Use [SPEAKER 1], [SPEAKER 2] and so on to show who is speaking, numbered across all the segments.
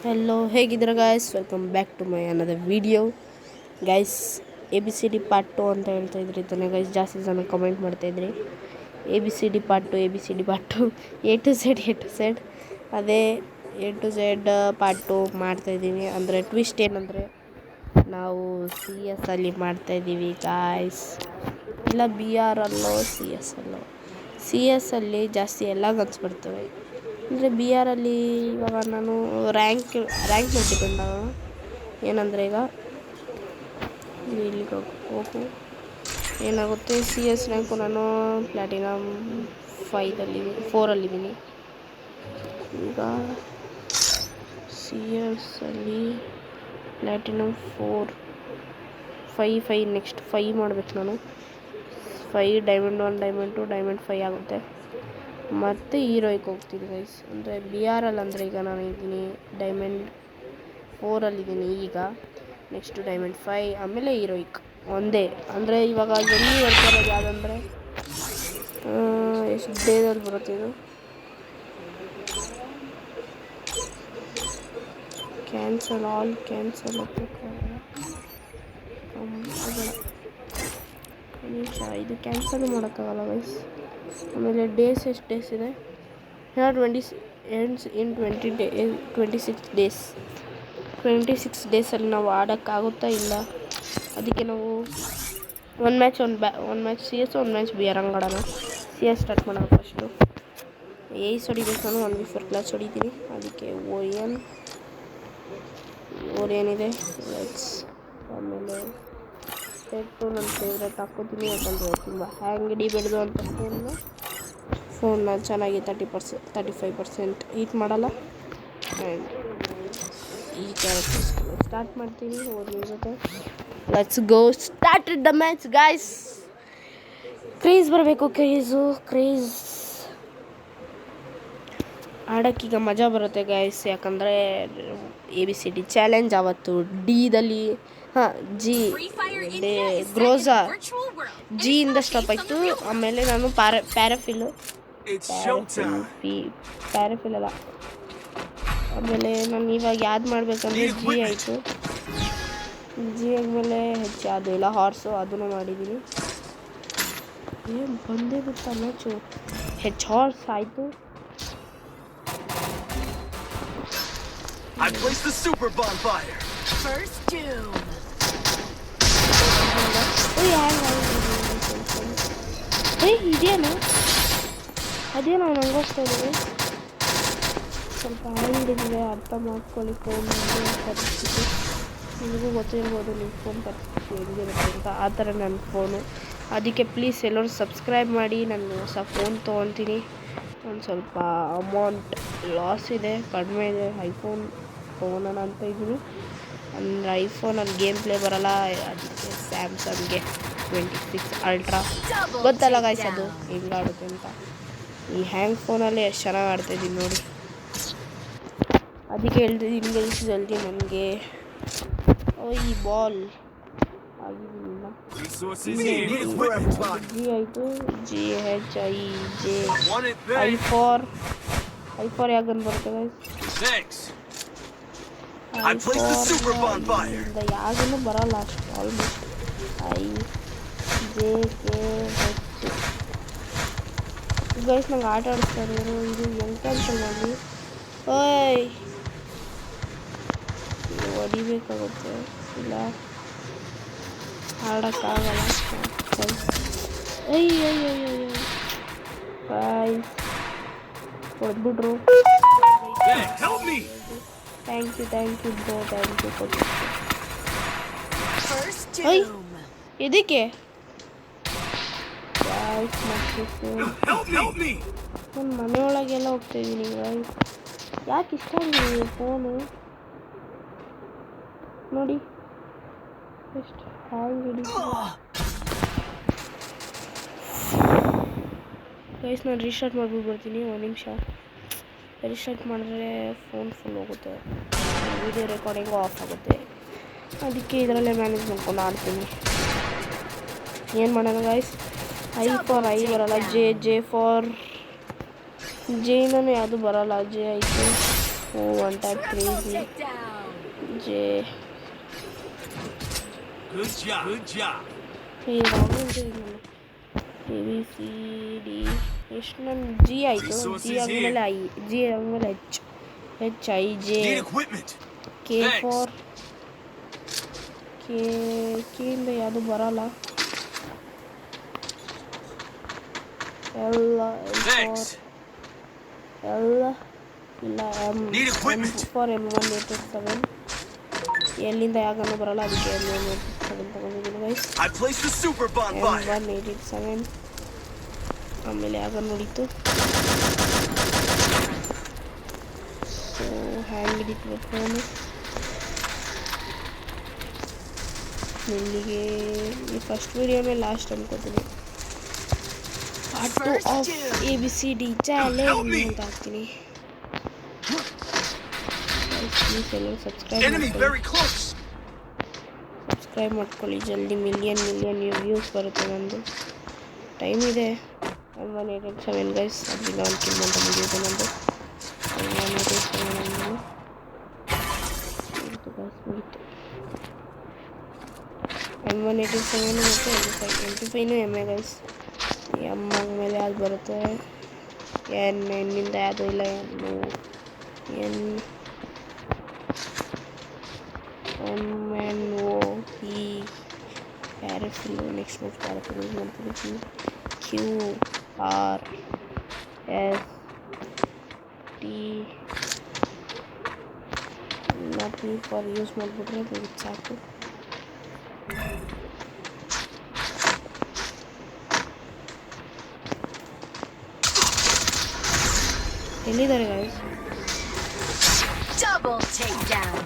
[SPEAKER 1] Hello, ಹೇಗಿದ್ದೀರಾ guys? Welcome back to my another video. Guys, ABCD part 2 ಅಂತ ಹೇಳ್ತಾಯಿದ್ರಿ ತಾನೆ ಗೈಸ್. ಜಾಸ್ತಿ ಜನ ಕಮೆಂಟ್ ಮಾಡ್ತಾಯಿದ್ರಿ ABCD part 2 A to Z. ಅದೇ A to Z ಪಾರ್ಟ್ 2 ಮಾಡ್ತಾಯಿದ್ದೀನಿ. ಅಂದರೆ ಟ್ವಿಸ್ಟ್ ಏನಂದರೆ, ನಾವು CS ಅಲ್ಲಿ ಮಾಡ್ತಾಯಿದ್ದೀವಿ ಗಾಯ್ಸ್. ಇಲ್ಲ BR ಅಲ್ಲೋ CS ಅಲ್ಲೋ. CS ಅಲ್ಲಿ ಜಾಸ್ತಿ ಎಲ್ಲ ಗನ್ಸ್ ಬರ್ತವೆ. ಅಂದರೆ BR ಅಲ್ಲಿ ಇವಾಗ ನಾನು ರ್ಯಾಂಕ್ ಮಾಡ್ತಿದ್ದೀನಿ. ನಾನು ಏನಂದರೆ ಈಗ ಇಲ್ಲಿಗೆ ಹೋಗು ಏನಾಗುತ್ತೆ, CS ರ್ಯಾಂಕು ನಾನು ಪ್ಲ್ಯಾಟಿನಮ್ 4ಅಲ್ಲಿದ್ದೀನಿ. ಈಗ CS ಅಲ್ಲಿ ಪ್ಲ್ಯಾಟಿನಮ್ 5 ನೆಕ್ಸ್ಟ್ 5 ಮಾಡಬೇಕು ನಾನು. 5 ಡೈಮಂಡ್ 1 ಡೈಮಂಡ್ 2 ಡೈಮಂಡ್ 5 ಆಗುತ್ತೆ. ಮತ್ತು ಹೀರೋಯ್ಗೆ ಹೋಗ್ತೀನಿ ಗೈಸ್. ಅಂದರೆ BR ಅಲ್ಲಿ ಅಂದರೆ ಈಗ ನಾನು ಇದ್ದೀನಿ ಡೈಮಂಡ್ 4ಅಲ್ಲಿದ್ದೀನಿ. ಈಗ ನೆಕ್ಸ್ಟು ಡೈಮಂಡ್ 5, ಆಮೇಲೆ ಹೀರೋಯಿಕ್ ಒಂದೇ. ಅಂದರೆ ಇವಾಗ ಎಲ್ಲಿ ಬರ್ತಾರೋದು ಯಾವುದಂದರೆ, ಎಷ್ಟು ಡೇದಲ್ಲಿ ಬರುತ್ತೆ ಇದು? ಕ್ಯಾನ್ಸಲ್ ನಿಮಿಷ, ಇದು ಕ್ಯಾನ್ಸಲ್ ಮಾಡೋಕ್ಕಾಗಲ್ಲ ಗೈಸ್. ಆಮೇಲೆ ಎಷ್ಟು ಡೇಸ್ ಇದೆ? 26 ಡೇಸ್. 26 ಡೇಸಲ್ಲಿ ನಾವು ಆಡೋಕ್ಕಾಗುತ್ತಾ ಇಲ್ಲ. ಅದಕ್ಕೆ ನಾವು ಒಂದು ಮ್ಯಾಚ್ CS, ಒಂದು ಮ್ಯಾಚ್ BR ಹಂಗೆ ಆಡೋಣ. CS ಸ್ಟಾರ್ಟ್ ಮಾಡೋಣ. ಫಸ್ಟು ಏಸ್ ಹೊಡಿಬೇಕು ನಾನು. 1v4 ಕ್ಲಾಸ್ ಹೊಡಿತೀನಿ. ಅದಕ್ಕೆ ಓರಿಯನ್ ಇದೆ ಲೆಟ್ಸ್. ಆಮೇಲೆ ಸೆಟ್ಟು ನನ್ನ ಫೇವ್ರೇಟ್ ಹಾಕ್ಕೋತೀನಿ, ಯಾಕಂದರೆ ತುಂಬ ಹ್ಯಾಂಗ್ ಹಿಡಿಬೇಡ್ದು ಅಂತ ಫೋನ್ನ ಚೆನ್ನಾಗಿ 35% ಹೀಟ್ ಮಾಡಲ್ಲ. ಆ್ಯಂಡ್ ಈ ಕ್ಯಾರೆಕ್ಟರ್ ಸ್ಟಾರ್ಟ್ ಮಾಡ್ತೀನಿ ಓರಿಯನ್ ಜೊತೆ. Let's go started the match guys. Craze ಬರಬೇಕು, ಕ್ರೇಜ್ ಆಡೋಕ್ಕೀಗ ಮಜಾ ಬರುತ್ತೆ ಗಾಯ್ಸ್. ಯಾಕಂದರೆ ABCD ಚಾಲೆಂಜ್ ಆವತ್ತು ಡಿದಲ್ಲಿ ಗ್ರೋಝಾ ಜಿಯಿಂದ ಸ್ಟಾಪ್ ಆಯಿತು. ಆಮೇಲೆ ನಾನು ಪ್ಯಾರಾಫಿಲ್ ಅಲ್ಲ. ಆಮೇಲೆ ನಾನು ಇವಾಗ ಯಾವ್ದು ಮಾಡಬೇಕಂದ್ರೆ G ಆಯಿತು. G ಆದಮೇಲೆ ಹೆಚ್ಚು ಯಾವುದು ಇಲ್ಲ, ಹಾರ್ಸು ಅದನ್ನು ಮಾಡಿದ್ದೀನಿ. ಏನು ಬಂದೇ ಬಿಡ್ತಾ ಮ್ಯಾಚು. ಹಾರ್ಸ್ ಆಯಿತು. ಇದೇನು ಅದೇನೋ ನಂಗೆ ಹೋಗ್ತಾ ಇದ್ದೀವಿ. ಸ್ವಲ್ಪ ಹ್ಯಾಂಡಿದೆ, ಅರ್ಥ ಮಾಡ್ಕೊಳ್ಳಿ. ಫೋನ್ ಪರಿಸ್ಥಿತಿ ನಿಮಗೂ ಗೊತ್ತಿರ್ಬೋದು, ನಿಮ್ಮ ಫೋನ್ ಪರಿಸ್ಥಿತಿ ಹೆಂಗಿರುತ್ತೆ ಅಂತ. ಆ ಥರ ನನ್ನ ಫೋನು. ಅದಕ್ಕೆ ಪ್ಲೀಸ್ ಎಲ್ಲರೂ ಸಬ್ಸ್ಕ್ರೈಬ್ ಮಾಡಿ. ನಾನು ಹೊಸ ಫೋನ್ ತೊಗೊತೀನಿ. ಒಂದು ಸ್ವಲ್ಪ ಅಮೌಂಟ್ ಲಾಸ್ ಇದೆ, ಕಡಿಮೆ ಇದೆ. ಐಫೋನ್ ತೊಗೊಳೋಣ ಅಂತ ಇದ್ದೀನಿ. ಅಂದರೆ ಐಫೋನಲ್ಲಿ ಗೇಮ್ ಪ್ಲೇ ಬರೋಲ್ಲ. ಅದಕ್ಕೆ ಸ್ಯಾಮ್ಸಂಗ್ಗೆ 26 ಅಲ್ಟ್ರಾ ಗೊತ್ತಲ್ಲ ಗಾಯ್ಸ್, ಅದು ಹೆಂಗೆ ಆಡುತ್ತೆ ಅಂತ. ಈ ಹ್ಯಾಂಗ್ ಫೋನಲ್ಲಿ ಎಷ್ಟು ಚೆನ್ನಾಗಿ ಆಡ್ತಾಯಿದ್ದೀನಿ ನೋಡಿ. ಅದಕ್ಕೆ ಹೇಳ್ತಿದ್ದೀನಿ ಗೈಸ್, ಜಲ್ದಿ ನನಗೆ ಈ ಬಾಲ್ ಆಗಿರಲಿಲ್ಲ. G ಆಯಿತು. GHIJ I4 ಯಾಗನ್ ಬರುತ್ತೆ ಗೈಸ್. ಯಾಗನೂ ಬರೋಲ್ಲ ಅಷ್ಟು ಆಲ್ಮೋಸ್ಟ್. IJKH guys. ನಂಗೆ ಆಟ ಆಡಿಸ್ತಾರೆ ಇದು ಹೆಂಗೆ ಕ್ಯಾನ್ಸಲ್ ಮಾಡಿ. ಹೊಡಿಬೇಕಾಗುತ್ತೆ, ಇಲ್ಲ ಆಡೋಕ್ಕಾಗಲ್ಲ. ಹೊಡೆದ್ಬಿಟ್ರು. Thank you bro, thank you ಇದಕ್ಕೆ ನಾನು ಮನೆಯೊಳಗೆಲ್ಲ ಹೋಗ್ತಾಯಿದ್ದೀನಿ ಗೈಸ್. ಯಾಕೆ ಇಷ್ಟ ಆಗಿದೆ ಫೋನು ನೋಡಿ, ಎಷ್ಟು ಹ್ಯಾಂಗ್ ಹಿಡಿತು ಗೈಸ್. ನಾನು ರೀಸ್ಟಾರ್ಟ್ ಮಾಡ್ಬಿಟ್ಟು ಬರ್ತೀನಿ, ಒಂದು ನಿಮಿಷ. ರೀಸ್ಟಾರ್ಟ್ ಮಾಡಿದ್ರೆ ಫೋನ್ ಫುಲ್ ಹೋಗುತ್ತೆ, ವಿಡಿಯೋ ರೆಕಾರ್ಡಿಂಗು ಆಫ್ ಆಗುತ್ತೆ. ಅದಕ್ಕೆ ಇದರಲ್ಲೇ ಮ್ಯಾನೇಜ್ ಮಾಡ್ಕೊಂಡು ಆಡ್ತೀನಿ. ಏನು ಮಾಡೋಣ ಗಾಯ್ಸ್. I4 ಬರೋಲ್ಲ. J ಫಾರ್ ಜೇನೂ ಯಾವುದು ಬರೋಲ್ಲ. J ಆಯಿತು. Oh, one tap crazy. J.
[SPEAKER 2] Good job. Good job.
[SPEAKER 1] Hey, A B C D. ಎಷ್ಟು ನನ್ನ G ಆಯಿತು. G ಆದಮೇಲೆ I. G ಆದಮೇಲೆ H. H I J.
[SPEAKER 2] Need equipment.
[SPEAKER 1] K for K. K ಇಂದ ಯಾವುದು ಬರಲ್ಲ. L for L ಇಲ್ಲ M. M for M1887. ಎಲ್ಲಿಂದ ಯಾಕಂದ್ರೆ ಬರಲ್ಲ ಅದಕ್ಕೆ M1887 ತಗೊಂಡಿದ್ದೀನಿ ಗೈಸ್. M1887 ಆಮೇಲೆ ಯಾಕಂದ್ರೆ ನೋಡಿತ್ತು. ಸೊ ಹ್ಯಾಂಗ್ ಹಿಡಿತು ಫೋನು. ಇಲ್ಲಿಗೆ ಈ ಫಸ್ಟ್ ವೀಡಿಯೋನೇ ಲಾಸ್ಟ್ ಅನ್ಕೋತೀನಿ. ಪಾರ್ಟ್ 2 ಆಫ್ ABCD ಚಾಲೆಂಜ್ ಅಂತ ಹಾಕ್ತೀನಿ. ಸಬ್ಸ್ಕ್ರೈಬ್ ಮಾಡ್ಕೊಳ್ಳಿ ಜಲ್ದಿ. ಮಿಲಿಯನ್ ವ್ಯೂಸ್ ಬರುತ್ತೆ. ನಂದು ಟೈಮ್ ಇದೆ. M1887 guys. ಅದರಿಂದ ಒಂದು ಕಿಲ್ ಅಂತ ಮುಗಿಯುತ್ತೆ ನಂದು. M1887 ಮುಗಿತು. M1887 ಮತ್ತು 25 ಎಮ್ಮೆ ಗೈಸ್. ಎಮ್ ಆದಮೇಲೆ ಯಾವ್ದು ಬರುತ್ತೆ? ಎನ್ನಿಂದ ಯಾವುದು ಇಲ್ಲ. N MNO P parafal. Next parafal use ಮಾಡ್ತೀನಿ. QRST P ಫಾರ್ ಯೂಸ್ ಮಾಡಿಬಿಟ್ರೆ ಮುಗಿತು ಸಾಕು. ಎಲ್ಲಿದ್ದಾರೆ ಗಾಯ್ಸ್?
[SPEAKER 3] Double takedown.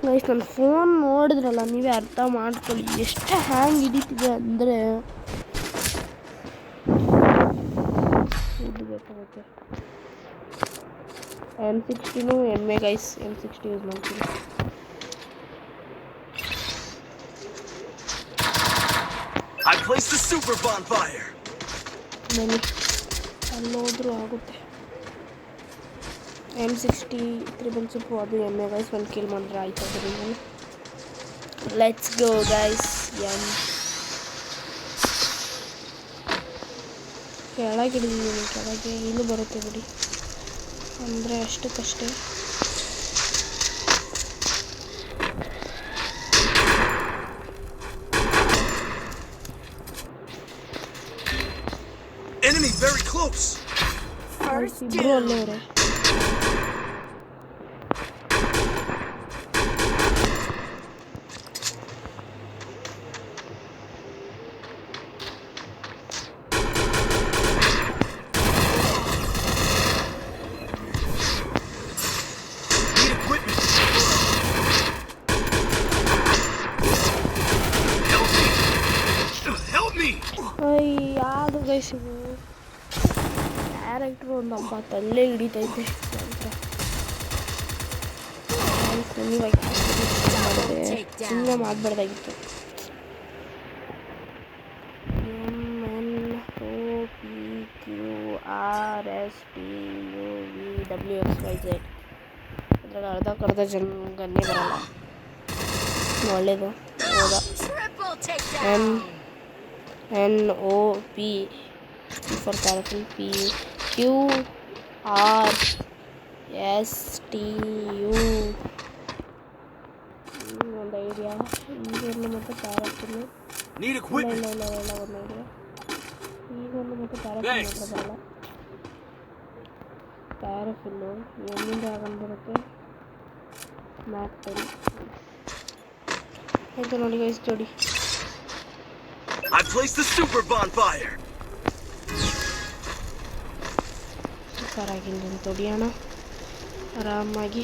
[SPEAKER 1] ಗೈಸ್ ನನ್ನ ಫೋನ್ ನೋಡಿದ್ರಲ್ಲ ನೀವೇ ಅರ್ಥ ಮಾಡ್ಕೊಳ್ಳಿ ಎಷ್ಟು ಹ್ಯಾಂಗ್ ಹಿಡಿತಿದೆ ಅಂದರೆ. ಇದು ಬೇಕಾಗುತ್ತೆ. M60 ಎಮ್ಮೆ ಗೈಸ್. M60 ಯೂಸ್ ಮಾಡ್ತೀನಿ.
[SPEAKER 2] I placed the super bonfire.
[SPEAKER 1] ಬನ್ನಿ ಅಲ್ಲೋದ್ರೂ ಆಗುತ್ತೆ. M60 ತ್ರಿಬಲ್ ಸೂಪು ಅದು ಎಮ್ಮೆ ಗೈಸ್. ಒಂದು ಕಿಲ್ ಮಾಡಿದ್ರೆ ಆಯ್ತು ಅದರಿಂದ. Let's go guys. ಕೆಳಗೆ ಹಿಡಿದಿದ್ದೀನಿ. ಕೆಳಗೆ ಇಲ್ಲೂ ಬರುತ್ತೆ ಬಿಡಿ, ಅಂದರೆ ಅಷ್ಟಕ್ಕಷ್ಟೇ.
[SPEAKER 2] Enemy very close.
[SPEAKER 1] ಇಬ್ರು ಅಲ್ಲೇ ಅವರೇ. ಯಾವುದು ಗೈಸ್ ಇದು? ಕ್ಯಾರೆಕ್ಟ್ರು ಒಂದು ಹಬ್ಬ ತಲ್ಲೇ ಹಿಡಿತೈತೆ ಅಂತ ಸುಮ್ಮನೆ ಮಾಡಬಾರ್ದಾಗಿತ್ತು. MNOPQRSTUVWXYZ ಅದ್ರಲ್ಲಿ ಅರ್ಧ ಜನಗನ್ನೇ ಬರಲ್ಲ. ಒಳ್ಳೇದು ಹೌದಾ? NOP for paraffin. PQRSTU ಒಂದು ಐಡಿಯಾ. ಈಗೊಂದು ಮತ್ತು ಪ್ಯಾರಾಫಿನ್ ಇಲ್ಲ ಒಂದು ಐಡಿಯಾ. ಈಗೊಂದು ಮತ್ತು ಪ್ಯಾರಾಫಿನ್ ಮಾತ್ರ ಬರಲ್ಲ. ಪ್ಯಾರಾಫಿನ್ನು ಎಲ್ಲಿಂದ ಯಾವಾಗ ಬರುತ್ತೆ? ಮ್ಯಾಕ್ 10 ಆಯಿತು ನೋಡಿ ಗೈಸ್. ಜೋಡಿ
[SPEAKER 2] I placed the super bonfire.
[SPEAKER 1] ಸೂಪರಾಗಿಲ್ಲ ಅಂತ ಹೊಡಿಯೋಣ ಆರಾಮಾಗಿ.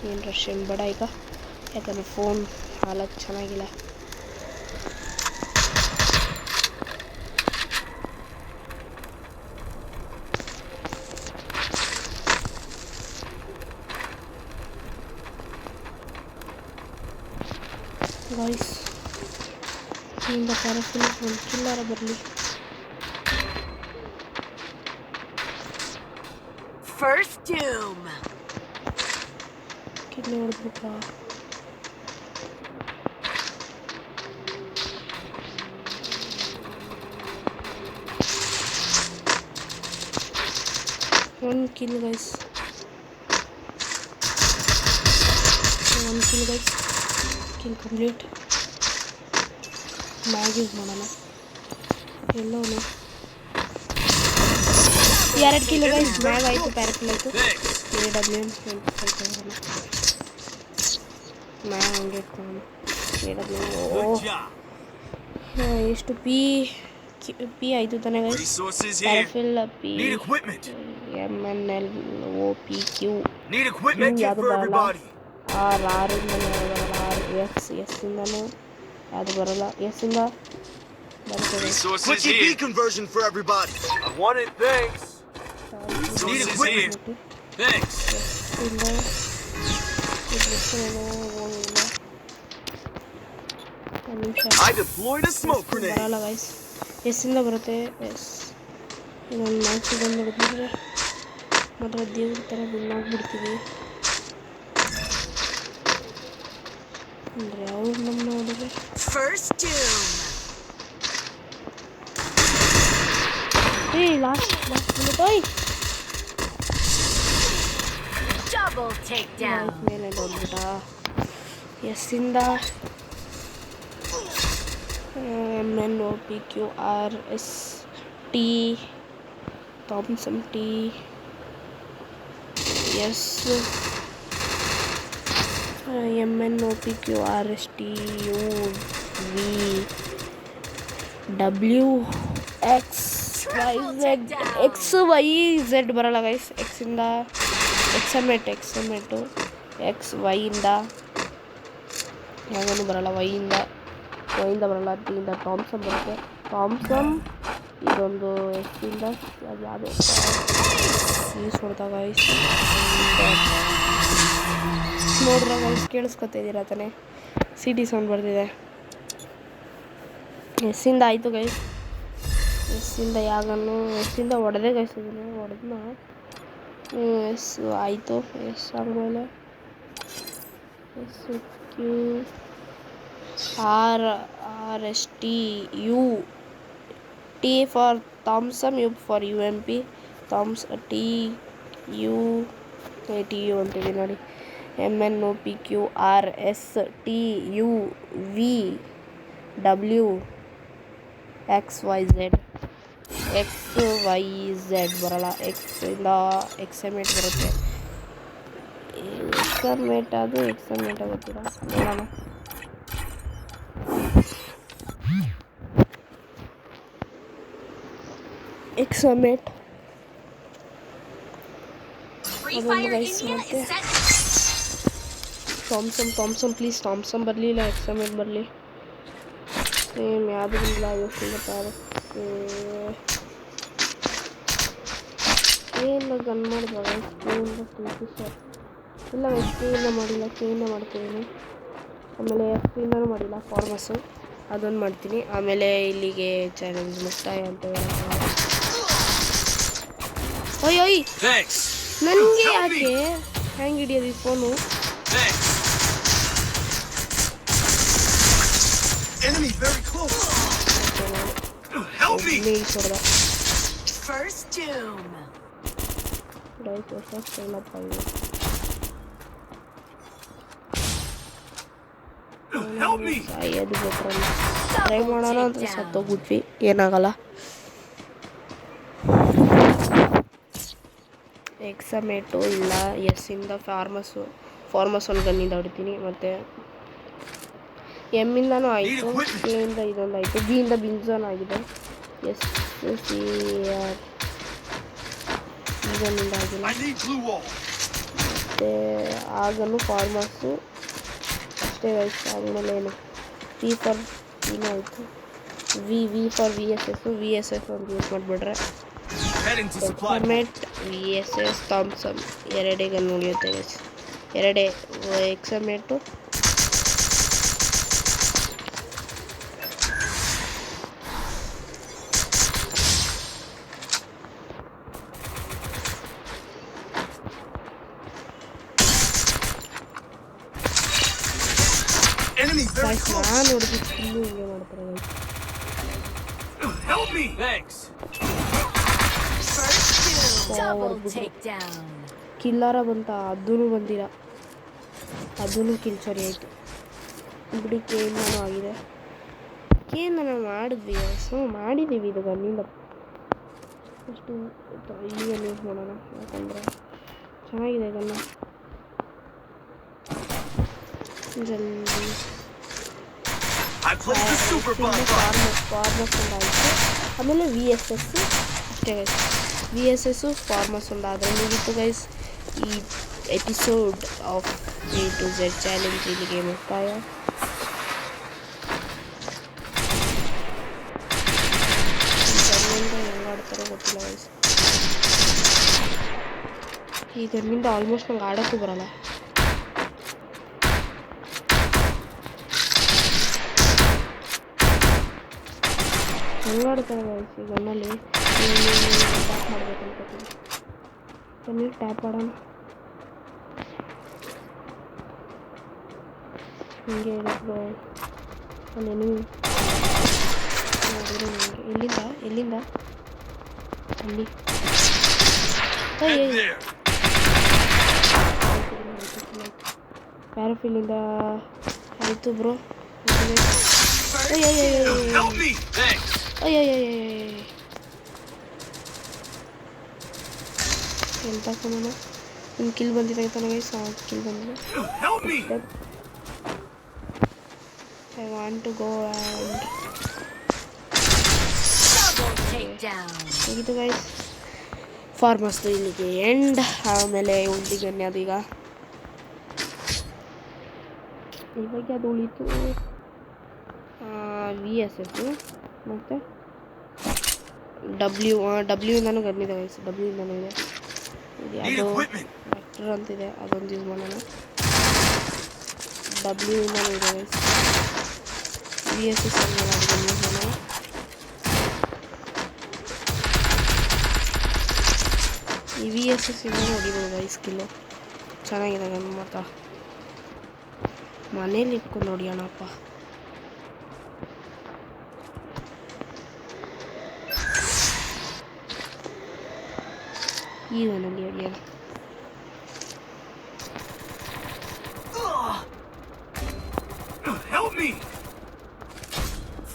[SPEAKER 1] ಏನು ರಶ್ ಏನು ಬೇಡ ಈಗ, ಯಾಕಂದರೆ ಫೋನ್ ಹಾಲತ್ ಚೆನ್ನಾಗಿಲ್ಲ. ಗೈಸ್ ನಿಂದ ಪ್ಯಾರಾಫಿಲ್ ಒಂದು ಕಿಲ್ಲರ ಬರಲಿ.
[SPEAKER 3] First doom.
[SPEAKER 1] ಕಿಡ್ನಿ ಹೊಡೆದ್ಬಿಟ್ಟ. One kill guys. Kill complete. Mag use ಮಾಡೋಣ. ಎಲ್ಲೋನು 2 ಕಿಲ್ ಗೈಸ್. ಮ್ಯಾಗ್ ಆಯ್ತು, ಪ್ಯಾರಾಫಿಲ್ ಆಯ್ತು. AWM ಮ್ಯಾಗ್ ಹಂಗೆ ಇಟ್ಕೊಳ್ಳೋಣ. ಎಷ್ಟು ಪಿ ಆಯಿತು ತಾನೆ ಗೈಸ್. ಪ್ಯಾರಾಫಿಲ್ ಪಿ MNL OPQ ಯಾವುದು ಬರಲ್ಲ. ಆರ್ ಇಂದನೂ ಬರಲ್ಲ. ಎಸ್ ಇಂದನೂ ಯಾವುದು ಬರಲ್ಲ. ಎಸ್ ಇಂದ ಬರ್ತದೆ.
[SPEAKER 2] Quickie B conversion for everybody. I want it, thanks. Need equipment. Thanks. I deployed a smoke grenade.
[SPEAKER 1] ಬರಲ್ಲ ಗೈಸ್. ಎಸ್ ಇಂದ ಬರುತ್ತೆ. ಎಸ್ ಇನ್ನೊಂದು ಮ್ಯಾಚ್ ಬಂದು ಹಿಡಿದ್ರೆ ಮಾತ್ರ ದೇವ್ರ ಥರ ವಿನ್ ಆಗಿಬಿಡ್ತೀವಿ. ಅಂದರೆ ಅವ್ರು ನಮ್ಮ ನೋಡಿದ್ರೆ
[SPEAKER 3] First doom.
[SPEAKER 1] Last minute. ಓಯ್
[SPEAKER 3] Double takedown.
[SPEAKER 1] ಮೇಲೆ ನೋಡ್ಬಿಟ್ಟ. ಎಸ್ ಇಂದ MN OPQ RST Thomson T S MN OPQ RST UV XYZ ಬರಲ್ಲ ಗೈಸ್. ಎಕ್ಸಿಂದ ಎಕ್ಸಮೆಟು XY ಇಂದ ಯಾವನು ಬರಲ್ಲ. ವೈಯಿಂದ ಬರಲ್ಲ. ಟಿಯಿಂದ ಥಾಮ್ಸನ್ ಬರುತ್ತೆ. ಥಾಮ್ಸನ್ ಇದೊಂದು ಎಸ್ಸಿಂದ ಅದು ಯಾವುದೋ ಯೂಸ್ ಹೊಡೆದ ಗೈಸ್. ನೋಡ್ರ ಗೈಸ್, ಕೇಳಿಸ್ಕೊತಾ ಇದ್ದೀರಾ ತಾನೆ? CT ಸೌಂಡ್ ಬರ್ತಿದೆ. ಎಸ್ಸಿಂದ ಆಯಿತು ಗೈಸ್. ಎಸ್ಸಿಂದ ಯಾಗನ್ನು ಎಸ್ಸಿಂದ ಹೊಡೆದೇ ಗೈಸ್. ಇದನ್ನು ಹೊಡೆದ್ನ ಎಸ್ ಆಯಿತು. ಎಸ್ ಆದಮೇಲೆ SQ RST U T for Thompson, U for UMP, TU ಅಂತಿದೆ ನೋಡಿ. MN OPQ RST UV XYZ ಬರಲ್ಲ. ಎಕ್ಸಿಂದ ಎಕ್ಸಮೇಟ್ ಬರುತ್ತೆ. ಎಕ್ಸಮೇಟ್ ಅದು ಎಕ್ಸಮೇಟ್ ಗೊತ್ತಿಲ್ಲ. ನೋಡೋಣ. ಎಕ್ಸಮೇಟ್ ಅದೊಂದು ಗೈಸ್. ಮತ್ತೆ ಥಾಮ್ಸನ್ ಪ್ಲೀಸ್ ಥಾಮ್ಸನ್ ಬರಲಿಲ್ಲ. ಎಕ್ಸಮೇಟ್ ಬರಲಿ. ಸೇಮ್ ಯಾವುದು ಇಲ್ಲ. ಯೋಚಿಸಿದ ಏನು ಗನ್ ಮಾಡಿದಾಗ ಸ್ಕೂಲಿಂದ ಸರ್ ಇಲ್ಲ. ಸ್ಕೂಲಿಂದ ಮಾಡಿಲ್ಲ, ಕೆಯಿಂದ ಮಾಡ್ತಿದ್ದೀನಿ. ಆಮೇಲೆ FPಯಿಂದನೂ ಮಾಡಿಲ್ಲ. ಫಾರ್ಮಸ್ಸು ಅದೊಂದು ಮಾಡ್ತೀನಿ. ಆಮೇಲೆ ಇಲ್ಲಿಗೆ ಚಾಲೆಂಜ್ ಮುಕ್ತಾಯ ಅಂತ ಹೇಳೋಣ. ಓಯ್ ನನಗೆ ಯಾಕೆ ಹ್ಯಾಂಗ್ ಹಿಡಿಯೋದು ಈ phone?
[SPEAKER 2] Enemy very close. Help me.
[SPEAKER 3] First doom.
[SPEAKER 2] Help me.
[SPEAKER 1] Try ಮಾಡೋಣ ಅಂತ ಸತ್ತೋಗ್ಬಿಟ್ವಿ. ಏನಾಗಲ್ಲ. ಎಕ್ಸಮೇಟು ಇಲ್ಲ. ಎಸ್ಸಿಂದ ಫಾರ್ಮಸ್ ಒಂದು ಗನ್ನಿಂದ ಹೊಡಿತೀನಿ. ಮತ್ತು ಎಮ್ಮಿಂದನೂ ಆಯಿತು. ಎಯಿಂದ ಇದೊಂದು ಆಯಿತು. ಬಿಯಿಂದ ಬಿನ್ಸನ್ ಆಗಿದೆ. SCR ಇದೊಂದಿಂದ ಆಗಿಲ್ಲ. ಮತ್ತು ಆಗನು ಫಾರ್ಮಸ್ಸು ಅಷ್ಟೇ ಗೈಸ್. ಆದಮೇಲೆ ಏನು P ಫಾರ್ ಏನೂ ಆಯಿತು. ವಿ ಫಾರ್ VSS ಒಂದು ಯೂಸ್ ಮಾಡಿಬಿಟ್ರೆ ಎಕ್ಸಮೇಟ್ VSS ಥಾಮ್ಸನ್ ಎರಡೇ ಗನ್ ಉಳಿಯುತ್ತೆ ಗೈಸ್. ಎರಡೇ ಎಕ್ಸಮೇಟು
[SPEAKER 2] Enemy very
[SPEAKER 1] ಗಾಯ್ಸ್
[SPEAKER 2] close.
[SPEAKER 1] ನಾನು ನೋಡಿದ್ದು ಸ್ಕಿಲ್ಲು ಹಿಂಗೆ ಮಾಡ್ತಾರೆ guys.
[SPEAKER 2] Help me. Thanks.
[SPEAKER 3] First doom. Double takedown.
[SPEAKER 1] ಕಿಲ್ಲರ ಬಂತ ಅದೂ ಬಂದಿರ, ಅದೂ ಕಿಲ್ ಸರಿ ಆಯಿತು ಬಿಡಿ. ಕೇಂದ್ರನೂ ಆಗಿದೆ, ಕೇಂದ್ರ ಮಾಡಿದ್ವಿ ಸೊ ಮಾಡಿದ್ದೀವಿ. ಇದು ಗನ್ನಿಂದ ಅಷ್ಟು ಇಲ್ಲಿ ಗನ್ ಯೂಸ್ ಮಾಡೋಣ, ಯಾಕಂದರೆ ಚೆನ್ನಾಗಿದೆ ಗನ್ನ. ಜಲ್ದಿ ಫಾರ್ಮಸ್ ಒಂದು ಆಯಿತು, ಆಮೇಲೆ VSS ಅಷ್ಟೇ ಗೈಸ್. VSS ಫಾರ್ಮಸ್ ಒಂದು ಆದರೆ ಮುಗೀತು ಗೈಸ್. ಈ episode of A to Z challenge ಇಲ್ಲಿಗೆ ಮುಕ್ತಾಯ. ಹೆಂಗೆ ಆಡ್ತಾರೋ ಗೊತ್ತಿಲ್ಲ ಗೈಸ್. ಈ ಗನ್ನಿಂದ ಆಲ್ಮೋಸ್ಟ್ ನಂಗೆ ಆಡೋಕ್ಕೂ ಬರಲ್ಲ. ಹೆಂಗೆ ಆಡ್ತಾರೆ ಗೈಸ್ ಈ ಗನ್ನಲ್ಲಿ. ಟ್ಯಾಪ್ ಮಾಡಬೇಕು ಅನ್ಕೋತೀನಿ. ಬನ್ನಿ ಟ್ಯಾಪ್ ಮಾಡೋಣ. ಹಿಂಗೆ ಹೇಳಿದ್ರು ಅಲ್ಲಿ ನೀವು ನೋಡಿದ್ರೆ ನನಗೆ ಎಲ್ಲಿಂದ ಅಲ್ಲಿ ಪ್ಯಾರಾಫಿಲಿಂದ ಆಯಿತು ಬ್ರೋ. ಎಂತ ಕೊಡೋಣ. ನಿಮ್ಮ ಕಿಲ್ ಬಂದಿದೆ ಆಯ್ತಾ ಗೈಸ್? ಕಿಲ್ ಬಂದಿದೆ. I want to go and ಮುಗಿತು ಗೈಸ್. ಫಾರ್ಮಸ್ದು ಇಲ್ಲಿಗೆ ಎಂಡ್. ಆಮೇಲೆ ಉಳಿದಿಗನ್ನೆ ಅದೀಗ ಇವಾಗ ಅದು ಉಳಿತು VSS ಮತ್ತು ಡಬ್ಲ್ಯೂ ಇಂದನೂ ಗನ್ನಿದೆ ಗೈಸ್. ಡಬ್ಲ್ಯೂ ಇಂದನೂ ಇದೆ. ಅದು ವೆಕ್ಟರ್ ಅಂತಿದೆ, ಅದೊಂದು ಯೂಸ್ ಮಾಡೋಣ. ಡಬ್ಲ್ಯೂ ಇಂದನೂ ಇದೆ ಗೈಸ್. VSS ಯೂಸ್ ಮಾಡೋಣ. ಈ VSS ಇಂದ ಹೊಡಿಬೋದು ಗೈಸ್ ಸ್ಕಿಲ್ಲು ಚೆನ್ನಾಗಿದೆ ಗನ್ ಮಾತ್ರ. ಮನೇಲಿ ಇಟ್ಕೊಂಡು ಹೊಡಿಯೋಣಪ್ಪ. ಈ ಗನ್ನಲ್ಲಿ ಹೊಡಿಯೋಣ.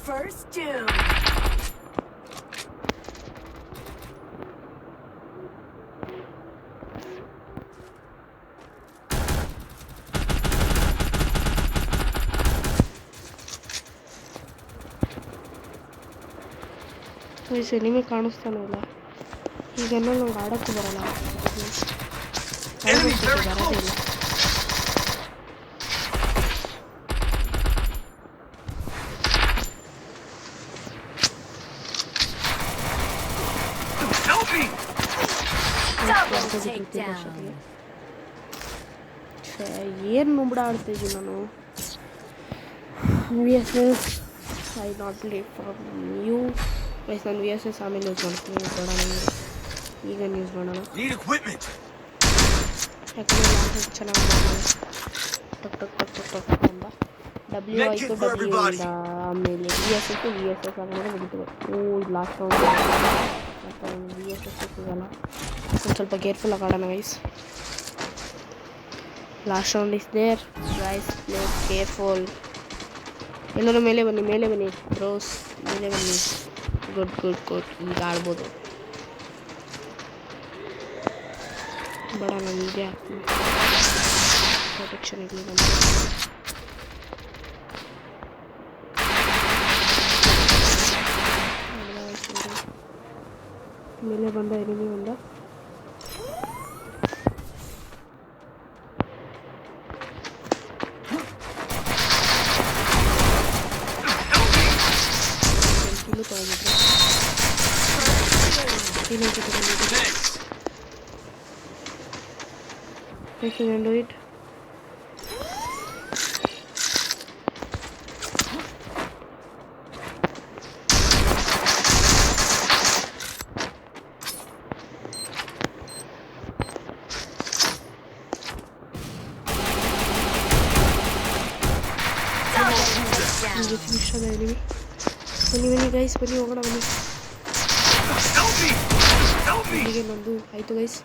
[SPEAKER 3] First doom.
[SPEAKER 1] ವಯಸ್ಸು ನಿಮಗೆ ಕಾಣಿಸ್ತಾನೆ ಇಲ್ಲ. ಈಗ ನಂಗೆ ಆಡೋಕ್ಕೂ ಬರಲ್ಲ, ಬರೋದಿಲ್ಲ. ಏನು ನುಂಬಡ ಆಡ್ತಿದ್ವಿ ನಾನು. VSS I not late from you guys. ನಾನು VSS ಆಮೇಲೆ ಯೂಸ್ ಮಾಡ್ತೀನಿ, ಬೇಡ ನನಗೆ ಈಗ ಯೂಸ್ ಮಾಡೋಣ. ಯಾಕಂದರೆ ನಾನು ಚೆನ್ನಾಗಿ ಟಕ್ ಟಕ್ ಟಕ್ ಟಕ್ ಟಕ್ ಅಂತ ಡಬ್ಲ್ಯೂ ಆಯಿತು. ಡಬ್ಲ್ಯೂ ಇಂದ ಆಮೇಲೆ VSS ಆಮೇಲೆ ಮುಗಿತು. ಲಾಸ್ಟ್ ರೌಂಡ್ ಮತ್ತು VSS ಸಿಗಲ್ಲ. ಒಂದು ಸ್ವಲ್ಪ ಕೇರ್ಫುಲ್ಲಾಗಿ ಆಡೋಣ guys. Last round is there guys, please careful. ಎಲ್ಲರೂ ಮೇಲೆ ಬನ್ನಿ ಬ್ರೋಸ್, ಮೇಲೆ ಬನ್ನಿ. ಗುಡ್ ಈಗ ಆಡ್ಬೋದು. ಬೇಡ ನಾನು ಹೀಗೆ ಹಾಕ್ತೀನಿ, ಪ್ರೊಟೆಕ್ಷನ್ ಇರಲಿ ಬಂದು. ಮೇಲೆ ಬಂದ ಎನಿಮಿ ಬಂದ. ತಗೊಂಡಿದ್ರೆ do it. ಅದ ಎನಿಮಿ. ಬನ್ನಿ ಗೈಸ್, ಬನ್ನಿ ಹೋಗೋಣ ಬನ್ನಿ. ಇಲ್ಲಿಗೆ ನಂದು ಆಯಿತು ಗೈಸ್.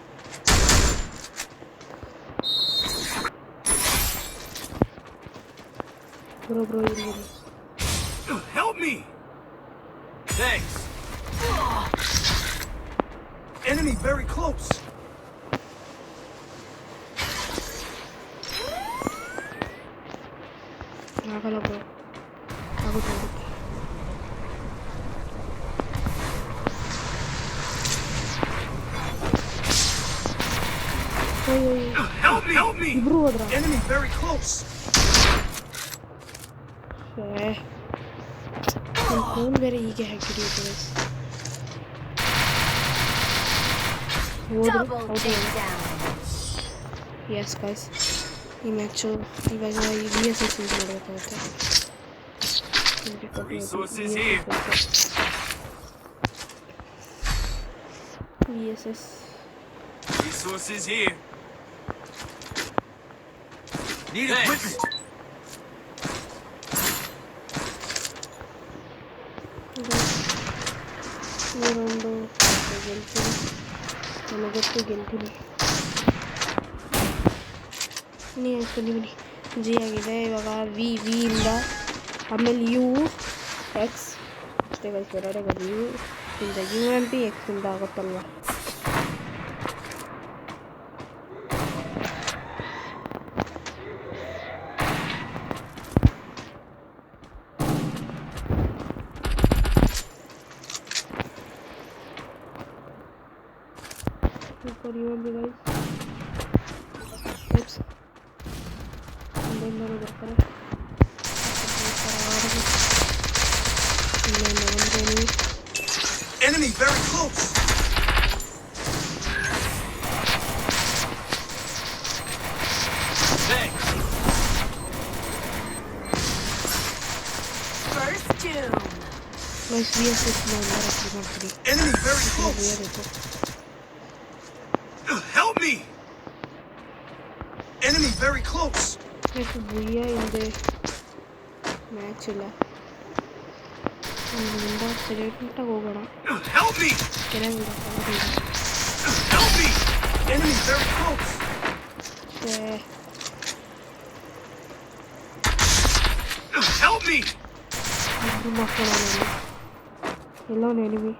[SPEAKER 1] ಬ್ರೋ ಇಲ್ಲಿ
[SPEAKER 2] Help me! Thanks. Enemy very close.
[SPEAKER 1] ಆಗಲ್ಲ ಬ್ರೋ, ಆಗುತ್ತೆ.
[SPEAKER 2] Help me!
[SPEAKER 1] ಇಬ್ರು ಹೋದ್ರ.
[SPEAKER 2] Enemy very close.
[SPEAKER 1] ನನ್ನ ಫೋನ್ ಬೇರೆ ಹೀಗೆ ಹಾಕಿಡಿಯುತ್ತೆ guys.
[SPEAKER 3] Double takedown.
[SPEAKER 1] Yes guys, ಈ ಮ್ಯಾಚು ಇವಾಗ ಈ VSS ಯೂಸ್ ಮಾಡಬೇಕಾಗುತ್ತೆ.
[SPEAKER 2] Resources here.
[SPEAKER 1] VSS
[SPEAKER 2] Resources here. Need equipment.
[SPEAKER 1] ಒಂದು ಗೆಲ್ತೀನಿ, ನನಗೊತ್ತು ಗೆಲ್ತೀನಿ. ಬನ್ನಿ ಜಿ ಆಗಿದೆ. ಇವಾಗ ವಿ ಇಂದ ಆಮೇಲೆ ಯು ಎಕ್ಸ್ ಅಷ್ಟೇ ಗೈಸ್, ಎರಡೇ ಗಡಿ. ಯು ಇಂದ UMP, ಎಕ್ಸ್ ಇಂದ ಆಗುತ್ತಲ್ವ. Super UMP guys. ಎಕ್ಸ್ ಇನ್ನೊಂದು ಬರ್ತಾರೆ.
[SPEAKER 2] Enemy very close. Thanks.
[SPEAKER 3] First doom.
[SPEAKER 1] Guys VSS ಮಾಡ್ತೀವಿ.
[SPEAKER 2] Enemy very close. Help me. Enemy very close.
[SPEAKER 1] Guys booyah ಹಿಂದೆ ಮ್ಯಾಚ್ ಇಲ್ಲ. ಇಲ್ಲಿಂದ ಸೈಲೆಂಟಾಗಿ ಹೋಗೋಣ.
[SPEAKER 2] Help me.
[SPEAKER 1] ಕೆಳಗಿಂದ
[SPEAKER 2] Help me. Enemy very close. Help me.
[SPEAKER 1] ಇಬ್ರು ಮಕ್ಕಳು ಎಲ್ಲವೂ enemy.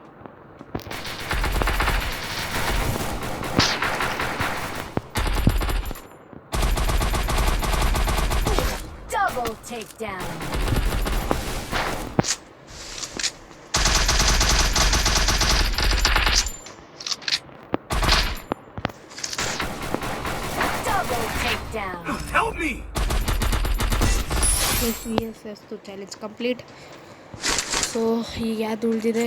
[SPEAKER 3] Double takedown. Double takedown.
[SPEAKER 2] Help me.
[SPEAKER 1] VSS challenge complete. So ಈಗ ಯಾವುದು ಉಳಿದಿದೆ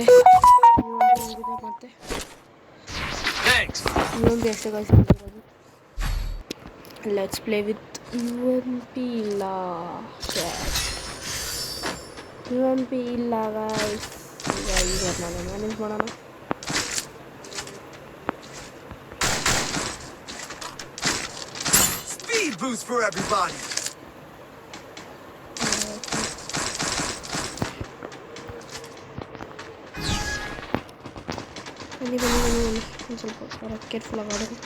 [SPEAKER 1] ಮತ್ತೆ UMP ಅಷ್ಟೇ ಗೈಸ್ ಉಳಿದಿರೋದು. Let's play with UMP. ಇಲ್ಲ UMP ಇಲ್ಲ ಗೈಸ್. ಈಗ ನಾನು ಮ್ಯಾನೇಜ್ ಮಾಡೋಣ.
[SPEAKER 2] Speed boost for everybody.
[SPEAKER 1] ಬನ್ನಿ ಒಂದು ಸ್ವಲ್ಪ ಕೇರ್ಫುಲ್ ಆಗೋದು.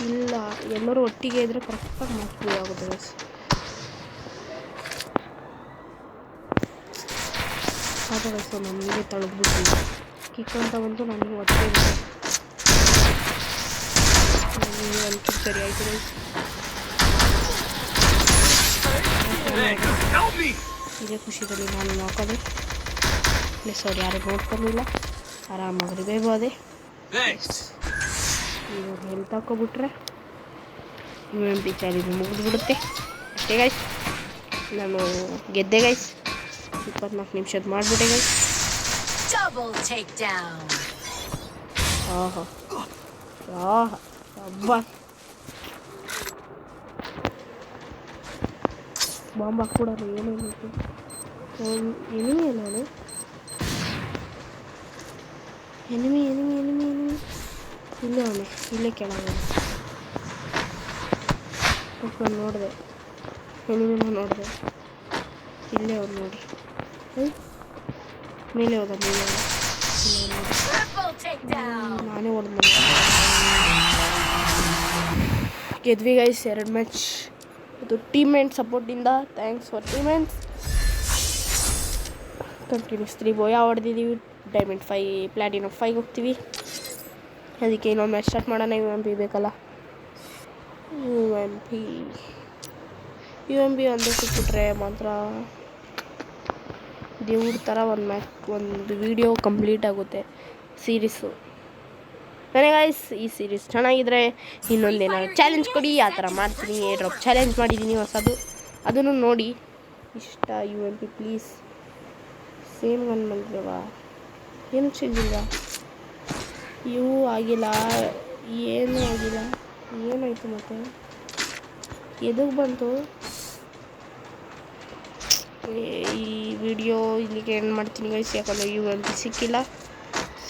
[SPEAKER 1] ಇಲ್ಲ ಎಲ್ಲರೂ ಒಟ್ಟಿಗೆ ಇದ್ದರೆ ಕರೆಕ್ಟಾಗಿ ಮಾಡ್ತೀವಿ ಆಗುತ್ತೆ ಗೈಸ್. ಸಾಕು ಗೈಸ್, ನನಗೆ ತಳಗ್ಬಿಟ್ಟು ಕಿಕ್ ಅಂತ ಬಂದು ನನಗೆ ಒಟ್ಟಿಗೆ ನನಗೆ ಒಂದು ಕಿಕ್ ಸರಿ ಆಯಿತು ಗೈಸ್. ಇದೇ ಖುಷಿದಲ್ಲಿ ನಾನು ನೋಡ್ಕೊಂಡೆ. ಪ್ಲಸ್ ಅವ್ರು ಯಾರು ನೋಡ್ಕೊಂಡಿಲ್ಲ, ಆರಾಮಾಗಿ ರಿವೈವ್ ಆದೆ. ಇವಾಗ ಹೆಲ್ತ್ ಹಾಕೋಬಿಟ್ರೆ UMP ಚಾಲೆಂಜ್ ಮುಗಿದ್ಬಿಡುತ್ತೆ ಅಷ್ಟೇ ಗೈಸ್. ನಾನು ಗೆದ್ದೆ ಗೈಸ್. 24 ನಿಮಿಷದ ಮಾಡಿಬಿಟ್ಟೆ ಗೈಸ್.
[SPEAKER 3] Double takedown.
[SPEAKER 1] ಆಹಾ ಆಹಾ ಅಬ್ಬಾ, ಬಾಂಬ್ ಹಾಕ್ಬಿಡೋರು ಏನೇನು ಎನಿಮಿ ನಾನು ಎನಿಮಿ ಇಲ್ಲೇ ಅವನೇ, ಇಲ್ಲೇ ಕೆಳಗೆ ನಾನು ನೋಡಿದೆ, ಎನಿಮಿನ ನೋಡಿದೆ, ಇಲ್ಲೇ ಅವ್ರು ನೋಡಿ. ಮೇಲೆ ಹೋದ
[SPEAKER 3] Triple takedown.
[SPEAKER 1] ನಾನೇ ಹೊಡೆದ ಗೆದ್ವಿ ಗೈಸ್ 2 ಮ್ಯಾಚ್. ಇದು ಟೀಮ್ಮೇಟ್ ಸಪೋರ್ಟಿಂದ. Thanks for teammates. Continuous 3 booyah ಹೊಡೆದಿದ್ದೀವಿ. ಡೈಮಂಡ್ 5 ಪ್ಲಾಟಿನಮ್ 5 ಹೋಗ್ತೀವಿ. ಅದಕ್ಕೆ ಇನ್ನೊಂದು ಮ್ಯಾಚ್ ಸ್ಟಾರ್ಟ್ ಮಾಡೋಣ. UMP ಬೇಕಲ್ಲ. UMP ಒಂದು ಸಿಕ್ಬಿಟ್ರೆ ಮಾತ್ರ ದೇವ್ರ ಥರ ಒಂದು ವೀಡಿಯೋ ಕಂಪ್ಲೀಟ್ ಆಗುತ್ತೆ ಸೀರೀಸು. ನನಗೆ ಗೈಸ್ ಈ ಸೀರೀಸ್ ಚೆನ್ನಾಗಿದ್ರೆ ಇನ್ನೊಂದೇನಾದ್ರು ಚಾಲೆಂಜ್ ಕೊಡಿ, ಆ ಥರ ಮಾಡ್ತೀನಿ. ಡ್ರಾಪ್ ಚಾಲೆಂಜ್ ಮಾಡಿದ್ದೀನಿ ಹೊಸದು, ಅದನ್ನು ನೋಡಿ. ಇಷ್ಟ UMP ಪ್ಲೀಸ್. ಸೇಮ್ ಗನ್ ಬಂದಿರವಾ? ಏನು ಸಿಗಲಿಲ್ಲ. ಇವು ಆಗಿಲ್ಲ, ಏನೂ ಆಗಿಲ್ಲ. ಏನಾಯಿತು ಮತ್ತೆ? ಎದಕ್ಕೆ ಬಂತು? ಈ ವಿಡಿಯೋ ಇಲ್ಲಿಗೆ ಏನು ಮಾಡ್ತೀನಿ ಗೈಸ್, ಯಾಕಂದರೆ UMP ಸಿಕ್ಕಿಲ್ಲ,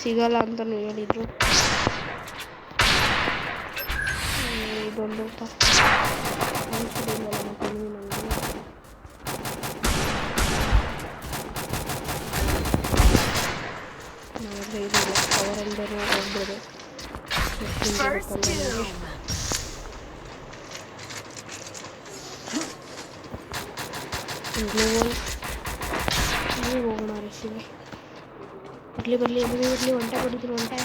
[SPEAKER 1] ಸಿಗಲ್ಲ ಅಂತಲೂ ಹೇಳಿದರು. ಇದೊಂದು ಅವರೆಲ್ಲರೂ ಹೋಗ್ಬಿಡೋದು. ಹೋಗೋಣ ರಿಸಿಗೆ. ಬರಲಿ ಒಂಟೆ ಕೊಟ್ಟಿದ್ರು. ಒಂಟೆ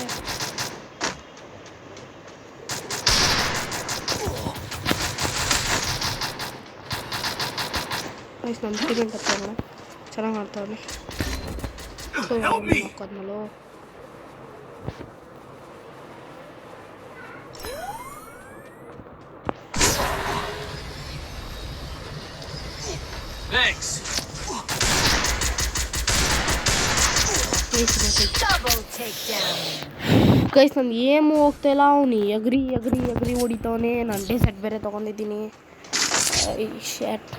[SPEAKER 1] ಗೈಸ್ ನಮ್ಮ ಟೀಮೆಂಟ್ ಹತ್ರ ಚೆನ್ನಾಗಿ ಆಡ್ತಾವನೆ. ಹಾಕೋದ್ನಲ್ಲೋ ಗೈಸ್ ನಂದು ಏನು ಹೋಗ್ತಾಯಿಲ್ಲ. ಅವನು ಎಗ್ರಿ ಹೊಡಿತಾವನೆ. ನಾನು ಡೆಸೆಟ್ ಬೇರೆ ತೊಗೊಂಡಿದ್ದೀನಿ. ಶರ್ಟ್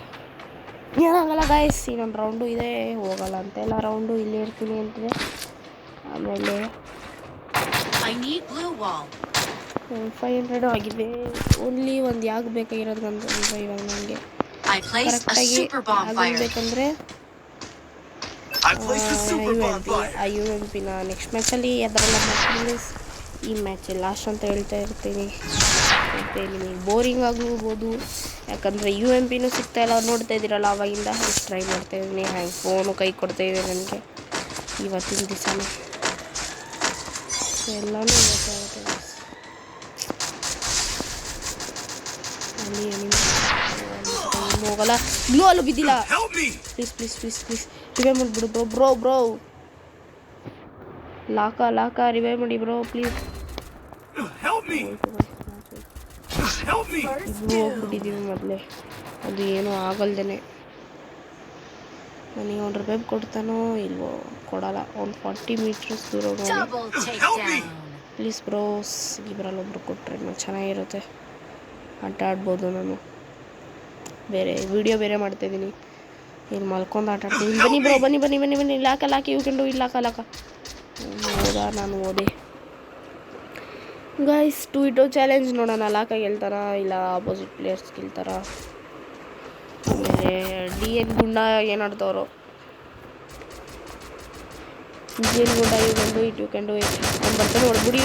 [SPEAKER 1] ಏನಾಗಲ್ಲ ಗೈಸ್, ಇನ್ನೊಂದು ರೌಂಡು ಇದೆ. ಹೋಗಲ್ಲ ಅಂತೆಲ್ಲ ರೌಂಡು, ಇಲ್ಲೇ ಇರ್ತೀನಿ ಅಂತಿದೆ. ಆಮೇಲೆ 500 ಆಗಿದೆ. ಓನ್ಲಿ ಒಂದು ಯಾಕೆ ಬೇಕಾಗಿರೋದು ಅಂದರೆ ಇವಾಗ ನನಗೆ ಕರೆಕ್ಟಾಗಿ ಆಗಬೇಕಂದ್ರೆ UMPನ ನೆಕ್ಸ್ಟ್ ಮ್ಯಾಚಲ್ಲಿ ಅದರೆಲ್ಲ ಮಾಡ್ತೀನಿ. ಈ ಮ್ಯಾಚ್ ಲಾಸ್ಟ್ ಅಂತ ಹೇಳ್ತಾ ಇರ್ತೀನಿ. ಮತ್ತು ನಿಮಗೆ ಬೋರಿಂಗ್ ಆಗಿರ್ಬೋದು, ಯಾಕಂದರೆ UMPನೂ ಸಿಗ್ತಾಯಿಲ್ಲ. ನೋಡ್ತಾ ಇದ್ದೀರಲ್ಲ, ಆವಾಗಿಂದ ಎಷ್ಟು ಟ್ರೈ ಮಾಡ್ತಾಯಿದ್ದೀನಿ. ಹ್ಯಾಂಗೆ ಫೋನು ಕೈ ಕೊಡ್ತಾಯಿದೆ ನನಗೆ ಇವತ್ತಿನ ದಿವಸನೇ. ಎಲ್ಲನೂ ಗೊತ್ತಾಗುತ್ತೆ. ಅಲ್ಲಿ ಹೋಗಲ್ಲ. ಗ್ಲೂ ಅಲ್ಲೂ ಬಿದ್ದಿಲ್ಲ. ಪ್ಲೀಸ್ ರಿವೈವ್ ಮಾಡಿಬಿಡು ಬ್ರೋ. ಲಾಕ ರಿವೈವ್ ಮಾಡಿ ಬ್ರೋ ಪ್ಲೀಸ್. ಇಬ್ಬರು ಹೋಗ್ಬಿಟ್ಟಿದ್ದೀವಿ ಮೊದಲೇ. ಅದು ಏನೂ ಆಗಲ್ದೇನೆ. ನನಗೆ ಅವ್ನು ರಿವೈವ್ ಕೊಡ್ತಾನೋ ಇಲ್ವೋ, ಕೊಡಲ್ಲ. ಅವ್ನು 40 ಮೀಟರ್ಸ್ ದೂರ ನೋಡಿ. ಪ್ಲೀಸ್ ಬ್ರೋಸ್, ಇಬ್ಬರಲ್ಲೊಬ್ರು ಕೊಟ್ಟರೆ ಇನ್ನೂ ಚೆನ್ನಾಗಿರುತ್ತೆ. ಆಟ ಆಡ್ಬೋದು. ನಾನು ಬೇರೆ ವಿಡಿಯೋ ಬೇರೆ ಮಾಡ್ತಾಯಿದ್ದೀನಿ. ಇಲ್ಲಿ ಮಲ್ಕೊಂಡು ಆಟ ಆಡ್ತೀನಿ. ಬನ್ನಿ ಬ್ರೋ, ಬನ್ನಿ. ಲಾಕ ಇವ್ಕೊಂಡು ಇಲ್ಲಿ ಲಾಕ. ಹೌದಾ, ನಾನು ಓದೆ ಗೈಸ್. 2v2 ಚಾಲೆಂಜ್ ನೋಡೋಣ. ಲಾಕ ಗೆಲ್ತಾರ ಇಲ್ಲ ಆಪೋಸಿಟ್ ಪ್ಲೇಯರ್ಸ್ ಗೆಲ್ತಾರ. ಆಮೇಲೆ DN ಗುಂಡ ಏನಾಡ್ತವ್ರು. DN ಗುಂಡ ಇಟ್ಕೊಂಡು ಅವ್ನು ಬರ್ತಾನೆ. ಹೊಡ್ಬಿಡಿ.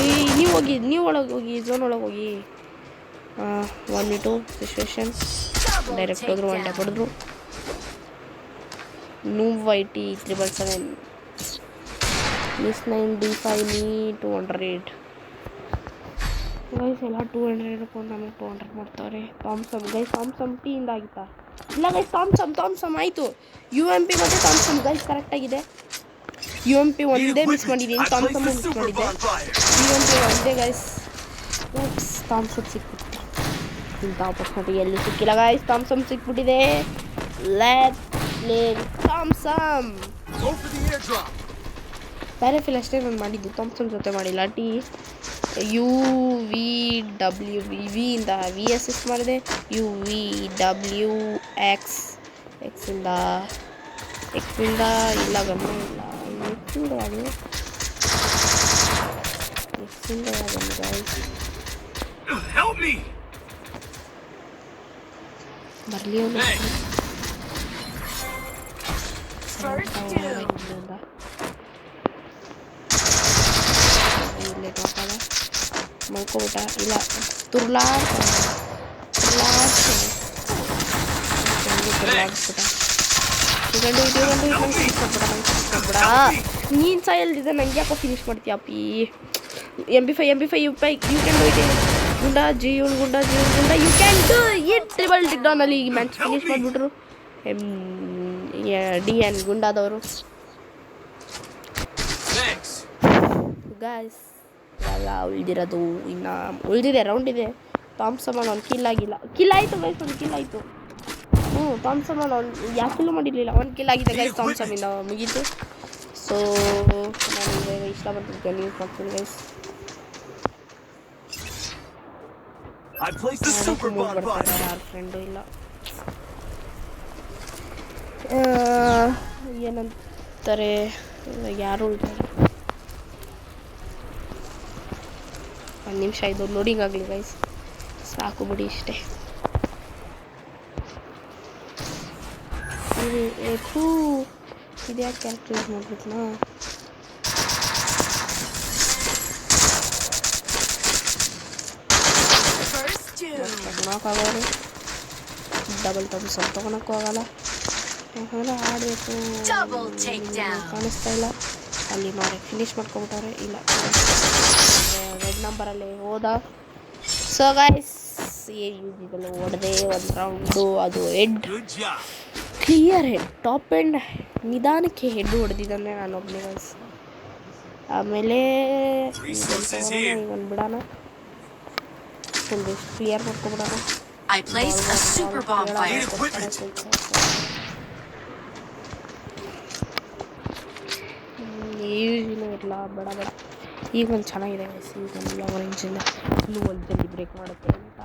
[SPEAKER 1] ನೀವು ಒಳಗೆ ಹೋಗಿ, ಝೋನ್ ಒಳಗೆ ಹೋಗಿ. 1v2 situation. ಡೈರೆಕ್ಟ್ ಹೋದ್ರು, ಒಂಟೆ ಕೊಡಿದ್ರು. YT 777 Miss 9 D5 me 200 guys. ಎಲ್ಲ 200 ಇಟ್ಕೊಂಡು ನಮಗೆ 200 ಮಾಡ್ತಾರೆ. ಥಾಮ್ಸಮ್ ಗೈಸ್, ಥಾಮ್ಸಮ್ ಟೀಯಿಂದ ಆಗಿತ್ತಾ? ಇಲ್ಲ ಗೈಸ್, ಥಾಮ್ಸಮ್ ಆಯಿತು. UMP ಮತ್ತು ಥಾಮ್ಸಮ್ ಗೈಸ್ ಕರೆಕ್ಟಾಗಿದೆ. UMP ಒಂದೇ ಮಿಸ್ ಮಾಡಿದ್ದೀನಿ, ಥಾಮ್ಸಮ್ ಮಿಸ್ ಮಾಡಿದ್ದೆ. UMP ಒಂದೇ ಗೈಸ್. ಥಾಮ್ಸಮ್ ಸಿಕ್ಬಿಟ್ಟು ಇಂಥ ಆಪರ್ಚುನಿಟಿ ಎಲ್ಲಿ ಸಿಕ್ಕಿಲ್ಲ ಗೈಸ್. ಥಾಮ್ಸಮ್ ಸಿಕ್ಬಿಟ್ಟಿದೆ. Let's play Thompson. ಬೇರೆ ಫಿಲ್ ಅಷ್ಟೇ ನಾನು ಮಾಡಿದ್ದು, ಥಾಮ್ಸಮ್ ಜೊತೆ ಮಾಡಿಲ್ಲ. UVW ಇಂದ VSS ಮಾಡಿದೆ. UVWX ಎಕ್ಸಿಂದ ಇಲ್ಲ ಗಮನ ಇಲ್ಲ. ಎಕ್ಸಿಂದ ಬರಲಿ ಅವನು.
[SPEAKER 3] First two.
[SPEAKER 1] ಇಲ್ಲೇ ನೋಡ್ತಾನೆ ಮಲ್ಕೊಬಿಟ್ಟ ಇಲ್ಲ ತುರ್ಲಾಡ್ಸ್ಬಿಟ್ಟ ನೀನು ಸಾಯಲ್ದಿದ್ದ ನಂಗೆ ಯಾಕೋ ಫಿನಿಶ್ ಮಾಡ್ತೀಯಪ್ಪಿ MP5 you can do it Gunda Jeevan Gunda you can do it triple ಟಿಕ್ಡಾನಲ್ಲಿ ಈ ಮ್ಯಾಚ್ ಫಿನಿಶ್ ಮಾಡಿಬಿಟ್ರು DN ಗುಂಡಾದವರು ಗಾಯ್ಸ್ ಇವಾಗ ಉಳಿದಿರೋದು ಇನ್ನು ಉಳಿದಿದೆ ರೌಂಡ್ ಇದೆ ಥಾಮ್ಸನ್ ಒಂದು ಕಿಲ್ ಆಯಿತು ಗೈಸ್ ಒಂದು ಕಿಲ್ ಆಯಿತು ಥಾಮ್ಸನ್ ಅವ್ನು ಯಾವ ಕಿಲ್ಲು ಮಾಡಿರಲಿಲ್ಲ ಒಂದು ಕಿಲ್ ಆಗಿದೆ ಗೈಸ್ ಥಾಮ್ಸನ್ನಿಂದ ಮುಗೀತು ಸೊ ನಾನು ಇವಾಗ ಇಷ್ಟಪಡ್ತಿದ್ದೆ ನ್ಯೂಸ್ ಮಾಡ್ತೀನಿ ಗೈಸ್ ಬರ್ತಾರೆ ಯಾರ ಫ್ರೆಂಡು ಇಲ್ಲ ಏನಂತಾರೆ ಯಾರು ಉಳ್ತಾರೆ ಒಂದು ನಿಮಿಷ ಇದು ಲೋಡಿಂಗ್ ಆಗಲಿ ಗೈಸ್ ಸಾಕು ಬಿಡಿ ಇಷ್ಟೇ ಇದು ಯಾಕೆ ಕ್ಯಾರೆಕ್ಟರ್ ಯೂಸ್ ಮಾಡ್ಬಿಟ್ನಾ ತೊಗೊಳಕ್ಕಾಗೋರು ಡಬಲ್ ಸ್ವಲ್ಪ ತೊಗೊಳಕ್ಕೂ ಆಗಲ್ಲ ಯಾಕಂದರೆ ಆಡಬೇಕು ಕಾಣಿಸ್ತಾ ಇಲ್ಲ ಅಲ್ಲಿ ಮಾರೆ ಫಿನಿಶ್ ಮಾಡ್ಕೊಬಿಟ್ಟವ್ರೆ ಇಲ್ಲ ರೆಡ್ ನಂಬರಲ್ಲಿ ಹೋದ ಸೊ ಗೈಸ್ ಇದೆಲ್ಲ ಹೊಡೆದೆ ಒಂದು ರೌಂಡು ಅದು head clear head top end ನಿಧಾನಕ್ಕೆ ಹೆಡ್ ಹೊಡೆದಿದ್ದಾನೆ ನಾನು ಒಬ್ಬನೇ ಗೈಸ್ ಆಮೇಲೆ ಒಂದು ಬಿಡೋಣ ಫುಲ್ ಕ್ಲಿಯರ್ ಮಾಡ್ಕೊಬಿಡೋಣ ಏನೂ ಇಲ್ಲ ಬೇಡ ಈಗ ಒಂದು ಚೆನ್ನಾಗಿದೆ ಗೈಸ್ ಈಗ ಲಾಂಗ್ ರೇಂಜಿಂದ ಇನ್ನೂ ಒಂದು ಜಲ್ದಿ ಬ್ರೇಕ್ ಮಾಡುತ್ತೆ ಅಂತ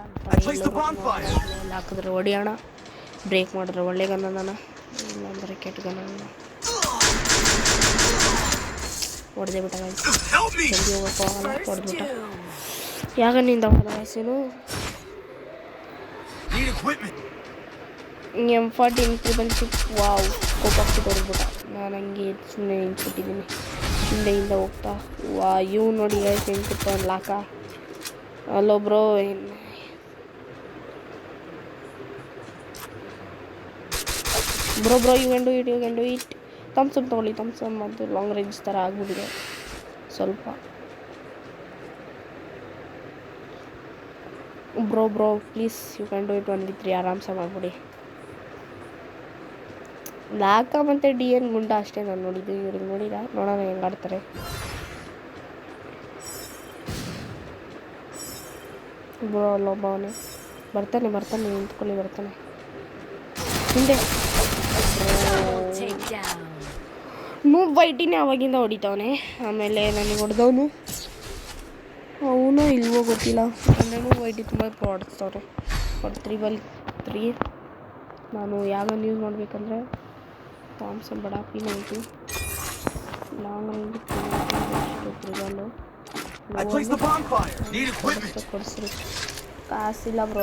[SPEAKER 1] ಹಾಕಿದ್ರೆ ಹೊಡಿಯೋಣ ಬ್ರೇಕ್ ಮಾಡಿದ್ರೆ ಒಳ್ಳೆ ಗನ್ನ ಇಲ್ಲಾಂದರೆ ಕೆಟ್ಟ ಗನ್ನ ಹೊಡೆದೇ ಬಿಟ್ಟ ಗೈಸ್ ಜಲ್ದಿ ಹೋಗೋಕ್ಕಾಗಲ್ಲ ಹೊಡೆದ್ಬಿಟ್ಟ ಯಾಗನ್ನಿಂದ ಹೊಡೆದ ಗೈಸೇನು M14 ಟ್ರಿಬಲ್ ಚಿಪ್ ವಾವ್ ಕೋಪಾಕ್ಬಿಟ್ಟು ಹೊಡೆದ್ಬಿಟ್ಟ ನಾನು ಹಂಗೆ ಸುಮ್ಮನೆ ನಿಂತ್ಬಿಟ್ಟಿದ್ದೀನಿ ಹಿಂದೆಯಿಂದ ಹೋಗ್ತಾ ಇವು ನೋಡಿ ಗೈಸ್ ಹೆಂಗೆ ಕೂತ ಒಂದು ಲಾಕ ಅಲ್ಲೋ bro bro you can do it Thums Up ತೊಗೊಳ್ಳಿ ಥಮ್ಸಪ್ ಮತ್ತು ಲಾಂಗ್ ರೇಂಜ್ ಥರ ಆಗ್ಬಿಟ್ಟಿದೆ ಸ್ವಲ್ಪ bro please you can do it 1v3 ಆರಾಮ್ಸೆ ಮಾಡಿಬಿಡಿ ಲಾಕ ಮತ್ತು DN ಗುಂಡ ಅಷ್ಟೇ ನಾನು ನೋಡಿದ್ದು ಇವ್ರಿಗೆ ನೋಡಿಲ್ಲ ನೋಡೋಣ ಹೆಂಗೆ ಆಡ್ತಾರೆ ಬ್ರೋ ಅಲ್ಲೊಬ್ಬ ಅವನು ಬರ್ತಾನೆ ನಿಂತ್ಕೊಳ್ಳಿ ಬರ್ತಾನೆ ಹಿಂದೆ ವೈಟಿನೇ ಅವಾಗಿಂದ ಹೊಡಿತಾವನೆ ಆಮೇಲೆ ನನಗೆ ಹೊಡೆದವನು ಅವನು ಇಲ್ವೋ ಗೊತ್ತಿಲ್ಲ ನನ್ನೂ ವೈಟಿ ತುಂಬ ಹೊಡೆಸ್ತವ್ರೆ ಬಟ್ 3x3 ನಾನು ಯಾಗನ್ನು ಯೂಸ್ ಮಾಡಬೇಕಂದ್ರೆ ಥಾಮ್ಸನ್ ಬೇಡ P90 ಲಾಂಗ್ ರೇಂಜ್ ತ್ರಿಬಲ್ಲು ಕೊಡಿಸ್ರಿ ಕಾಸಿಲ್ಲ ಬ್ರೋ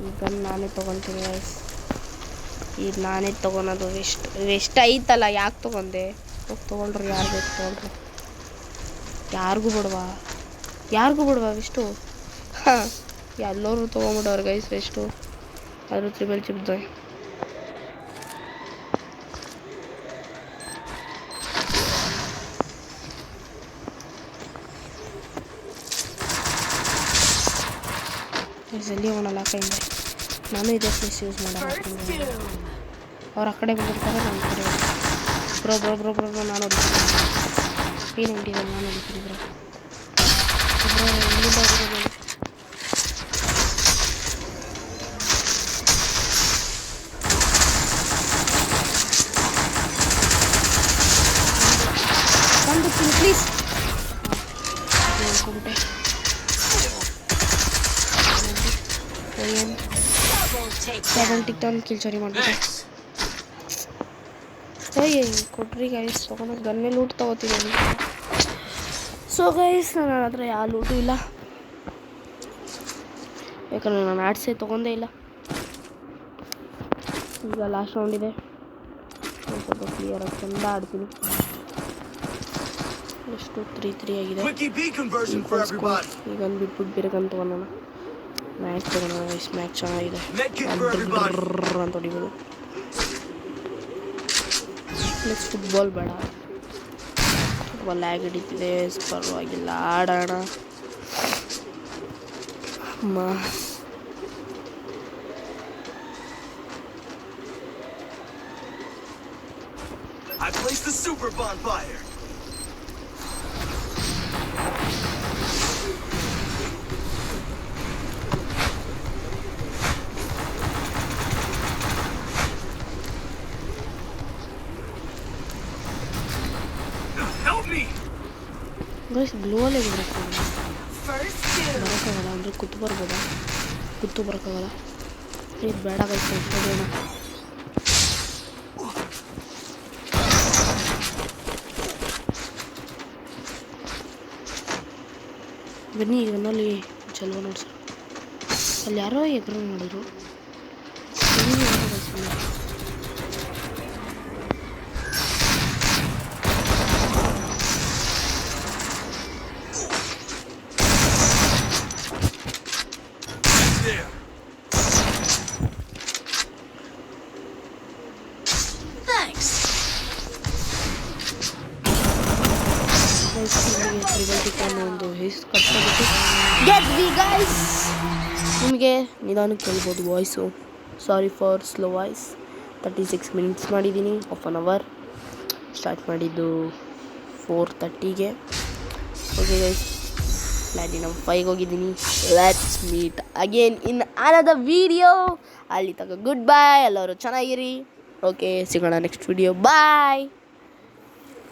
[SPEAKER 1] ಈಗ ನಾನೇ ತೊಗೊತೀನಿ ಗೈಸ್ ಈಗ ನಾನೇ ತೊಗೊಳೋದು ವೆಸ್ಟ್ ಐತಲ್ಲ ಯಾಕೆ ತೊಗೊಂಡೆ ಹೋಗಿ ತೊಗೊಳ್ರಿ ಯಾರು ಬೇಕು ತೊಗೊಳ್ರಿ ಯಾರಿಗೂ ಬಿಡುವ ವೆಸ್ಟು ಹಾಂ ಎಲ್ಲರೂ ತೊಗೊಂಬಿಡೋರು ಗೈಸ್ ವೆಸ್ಟು ಆದರೂ ಟ್ರಿಬಲ್ ಚಿಪ್ದು ಜಲ್ದಿ ಹೋಗೋಣಲ್ಲ ಕೈಯಿಂದ ನಾನು ಇದೇ ಪ್ಲೇಸ್ ಯೂಸ್ ಮಾಡಲ್ಲ ಅವ್ರು ಆ ಕಡೆ ಬಂದಿರ್ತಾರೆ ನನ್ನ ಕಡೆ ಬ್ರೋ ನಾನು ಹೊಡಿತೀನಿ ಏನು ಹೊಡಿತೀನಿ ನಾನು ಹೊಡಿತೀನಿ ಬ್ರೋ ಇಲ್ಲಿಂದ ಹೊಡಿಬೋದು ಬಂದುಬಿಡ್ತೀನಿ ಪ್ಲೀಸ್ ಹೇಳ್ಕೊಬಿಟ್ಟೆ ಡಬಲ್ ಟಿಕ್ಡೌನ್ ಕಿಲ್ ಚೋರಿ ಮಾಡಿಬಿಟ್ಟೆ ಕೊಟ್ರಿ ಗೈಸ್ ತೊಗೊಂಡು ಗನ್ನೇ ಲೂಟ್ ತೊಗೋತೀನಿ ಸೊ ಗೈಸ್ ನನ್ನ ಹತ್ರ ಯಾವ ಲೂಟು ಇಲ್ಲ ಯಾಕಂದರೆ ನಾನು ಆಡ್ಸೇ ತೊಗೊಂಡೇ ಇಲ್ಲ ಈಗ ಲಾಸ್ಟ್ ರೌಂಡ್ ಇದೆ ಸ್ವಲ್ಪ ಕ್ಲಿಯರಾಗಿ ಚಂದ ಆಡ್ತೀನಿ. ಎಷ್ಟು 3-3 ಆಗಿದೆ.
[SPEAKER 2] Quickie B conversion for everybody.
[SPEAKER 1] ಈಗ ಒಂದು ಬಿಟ್ಬಿಟ್ಟು ಬೇರೆಗಂತ ತೊಗೊಳೋಣ. ಮ್ಯಾಚ್ ತೊಗೊಳೋಣ. ಇಷ್ಟು ಮ್ಯಾಚ್ ಚೆನ್ನಾಗಿದೆ ಅಂತ ಹೊಡಿಬೋದು. ನೆಕ್ಸ್ಟ್ ಫುಟ್ಬಾಲ್ ಬೇಡ, ಫುಟ್ಬಾಲ್ ಲ್ಯಾಗ್ ಹಿಡಿತಿದೆ, ಪರವಾಗಿಲ್ಲ ಆಡೋಣ.
[SPEAKER 2] I placed the super bonfire. Help me.
[SPEAKER 1] Guys ಗ್ಲೋವಲ್ಲೇ
[SPEAKER 3] First two.
[SPEAKER 1] ಬರೋಕ್ಕಾಗಲ್ಲ ಅಂದರೆ ಕೂತು ಬರ್ಬೋದಾ? ಕೂತು ಬರೋಕ್ಕಾಗಲ್ಲ. ಇದು ಬೇಡ ಗೈಸ್, ಬೇಡ. ಬನ್ನಿ ಈಗ ನನ್ನಲ್ಲಿ ಚಲ್ವ ನೋಡ್ಸ. ಅಲ್ಲಿ ಯಾರೋ ಎಗ್ರ ನೋಡಿದ್ರು.
[SPEAKER 3] Thanks.
[SPEAKER 1] ಒಂದು ಹೆಸರು ಕಟ್ಬಿಟ್ಟು ಗೆದ್ವಿ ಗೈಸ್. ನಿಮಗೆ ನಿಧಾನಕ್ಕೆ ಕೇಳ್ಬೋದು voice. Sorry for slow voice. 36 minutes ಮಾಡಿದ್ದೀನಿ, ಹಾಫ್ ಆನ್ ಅವರ್. ಸ್ಟಾರ್ಟ್ ಮಾಡಿದ್ದು 4:30ಗೆ. ಓಕೆ ಗೈಸ್, ಪ್ಲಾಟಿನಮ್ 5 ಹೋಗಿದ್ದೀನಿ. Let's meet again in another video. ಅಲ್ಲಿ ತನಕ ಗುಡ್ ಬೈ. ಎಲ್ಲರೂ ಚೆನ್ನಾಗಿರಿ. ಓಕೆ, ಸಿಗೋಣ ನೆಕ್ಸ್ಟ್ ವಿಡಿಯೋ. ಬಾಯ್.